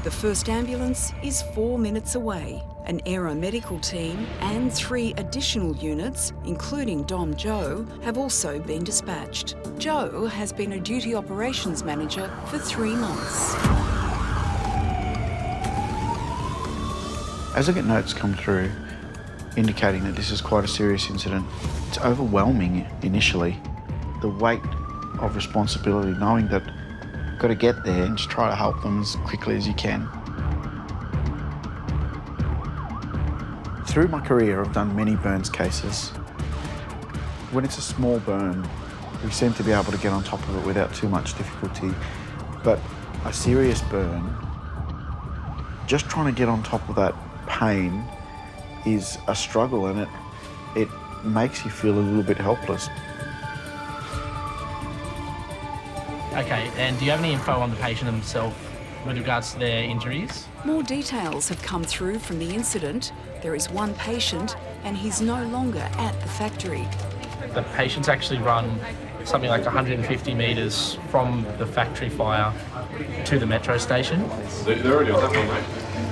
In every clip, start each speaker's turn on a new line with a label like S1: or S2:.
S1: The first ambulance is 4 minutes away. An aeromedical team and 3 additional units, including Dom Joe, have also been dispatched. Joe has been a duty operations manager for 3 months.
S2: As I get notes come through indicating that this is quite a serious incident, it's overwhelming initially. The weight of responsibility, knowing that you've got to get there and just try to help them as quickly as you can. Through my career, I've done many burns cases. When it's a small burn, we seem to be able to get on top of it without too much difficulty. But a serious burn, just trying to get on top of that pain is a struggle, and it makes you feel a little bit helpless.
S3: Okay, and do you have any info on the patient themselves with regards to their injuries?
S1: More details have come through from the incident. There is one patient and he's no longer at the factory.
S3: The patient's actually run something like 150 metres from the factory fire to the metro station.
S4: They're already on that one, mate.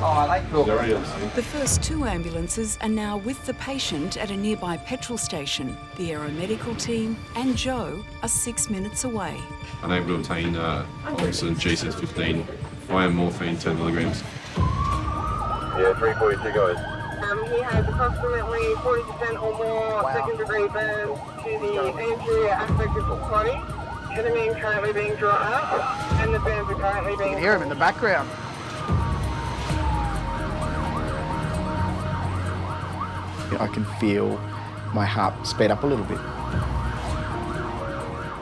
S5: Oh, I like Bill.
S1: The first 2 ambulances are now with the patient at a nearby petrol station. The aeromedical team and Joe are 6 minutes away.
S4: Unable to obtain oxygen G615, IM morphine 10 milligrams.
S6: Yeah, 342 guys. He has approximately 40% or more second-degree burns to the anterior aspect of his body. Ketamine currently being drawn up, and the burns are currently being...
S5: You can hear him in the background.
S2: I can feel my heart speed up a little bit.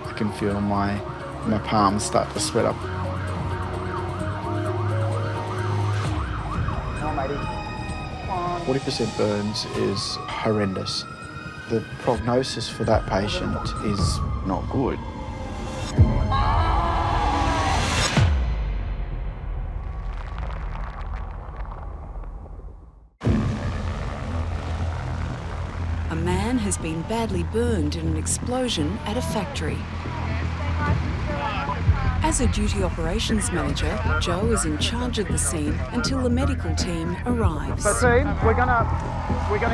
S2: I can feel my palms start to sweat up.
S5: Come on, matey.
S2: 40% burns is horrendous. The prognosis for that patient is not good.
S1: A man has been badly burned in an explosion at a factory. As a duty operations manager, Joe is in charge of the scene until the medical team arrives.
S5: So team, we're gonna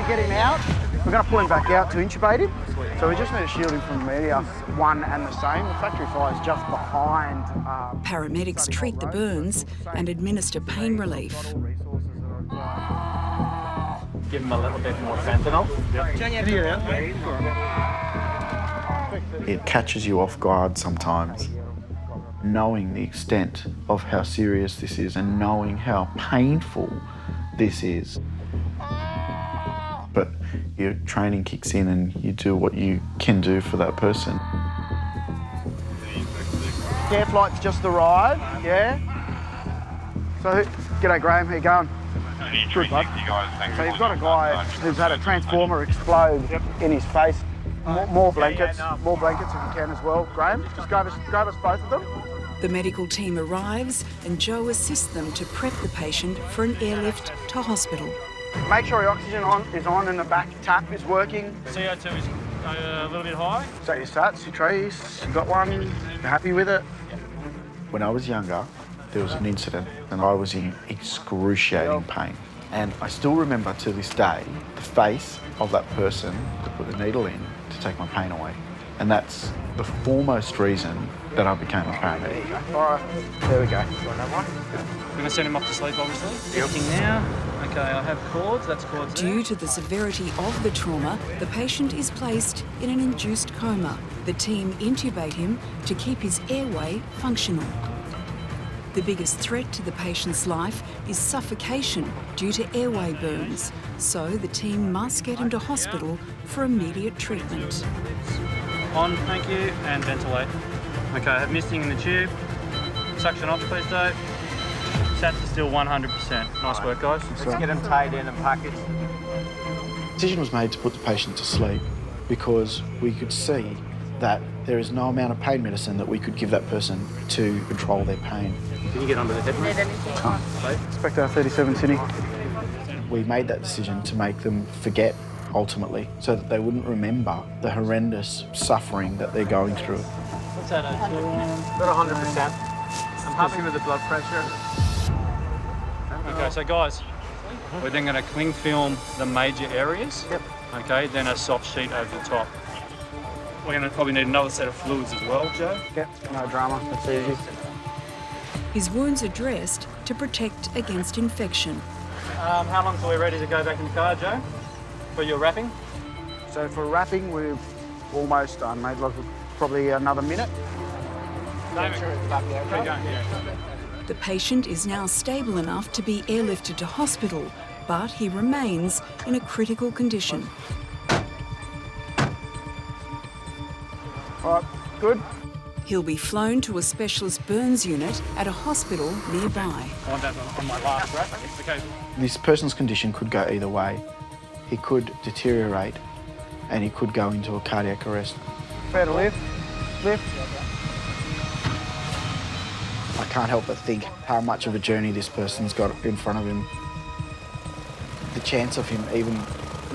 S5: get him out. We're gonna pull him back out to intubate him. So we just need to shield him from media, one and the same. The factory fire is just behind.
S1: Paramedics treat the burns and administer pain relief.
S3: Give them a little bit more fentanyl.
S2: It catches you off guard sometimes. Knowing the extent of how serious this is and knowing how painful this is. But your training kicks in and you do what you can do for that person.
S5: Care flight's just arrived, yeah? So, g'day Graham, how you going? Good, bud. So you've got a guy who's had a transformer explode in his face. More blankets if you can as well. Graham, just grab us both of them.
S1: The medical team arrives and Joe assists them to prep the patient for an airlift to hospital.
S5: Make sure your oxygen is on and the back tap is working.
S3: CO2 is a little bit high.
S5: So your sats, your trees, you got one, you're happy with it?
S2: When I was younger, there was an incident and I was in excruciating pain. And I still remember to this day the face of that person to put the needle in to take my pain away. And that's the foremost reason that I became a paramedic.
S5: All right, there we go.
S3: We're going to send him off to sleep, obviously. Looking now. Okay, I have cords. That's cords there.
S1: Due to the severity of the trauma, the patient is placed in an induced coma. The team intubate him to keep his airway functional. The biggest threat to the patient's life is suffocation due to airway burns, so the team must get him to hospital for immediate treatment.
S7: On, thank you, and ventilate. Okay, I have misting in the tube. Suction off, please, Dave. Sats are still 100%. Nice work, guys.
S5: Let's get him tied in and packaged.
S2: The decision was made to put the patient to sleep because we could see that there is no amount of pain medicine that we could give that person to control their pain.
S7: Can you get under the head?
S5: Inspector 37 Sydney.
S2: We made that decision to make them forget ultimately so that they wouldn't remember the horrendous suffering that they're going through.
S7: What's that?
S5: About 100%. I'm happy with the blood pressure.
S7: Okay, so guys, we're then going to cling film the major areas.
S5: Yep.
S7: Okay, then a soft sheet over the top. We're going to probably need another set of fluids as well, Joe.
S5: Yep, no drama, that's easy.
S1: His wounds are dressed to protect against infection.
S7: How long till we're ready to go back in the car, Joe? For your wrapping?
S5: So for wrapping, we've almost done, mate. Like probably another minute.
S7: Keep going, yeah.
S1: The patient is now stable enough to be airlifted to hospital, but he remains in a critical condition.
S5: All right, good.
S1: He'll be flown to a specialist burns unit at a hospital nearby.
S7: I want that on my last wrap. Okay.
S2: This person's condition could go either way. He could deteriorate and he could go into a cardiac arrest.
S5: Fair to lift. Lift.
S2: I can't help but think how much of a journey this person's got in front of him. The chance of him even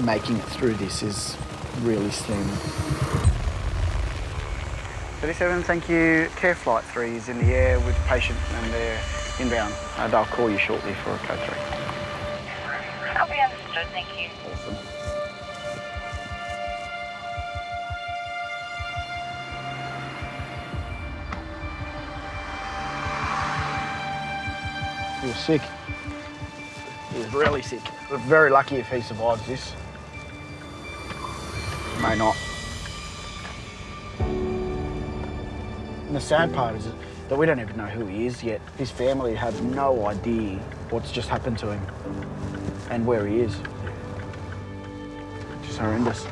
S2: making it through this is really slim.
S5: 37, thank you. Care Flight 3 is in the air with patient and they're inbound. And I'll call you shortly for a code 3.
S6: I'll be understood, thank you.
S5: Awesome. He was sick. He was really sick. We're very lucky if he survives this. May not. And the sad part is that we don't even know who he is yet. His family have no idea what's just happened to him and where he is. Just horrendous.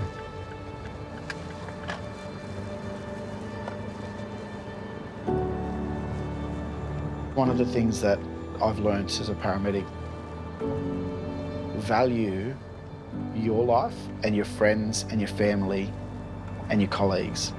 S2: One of the things that I've learned as a paramedic, value your life and your friends and your family and your colleagues.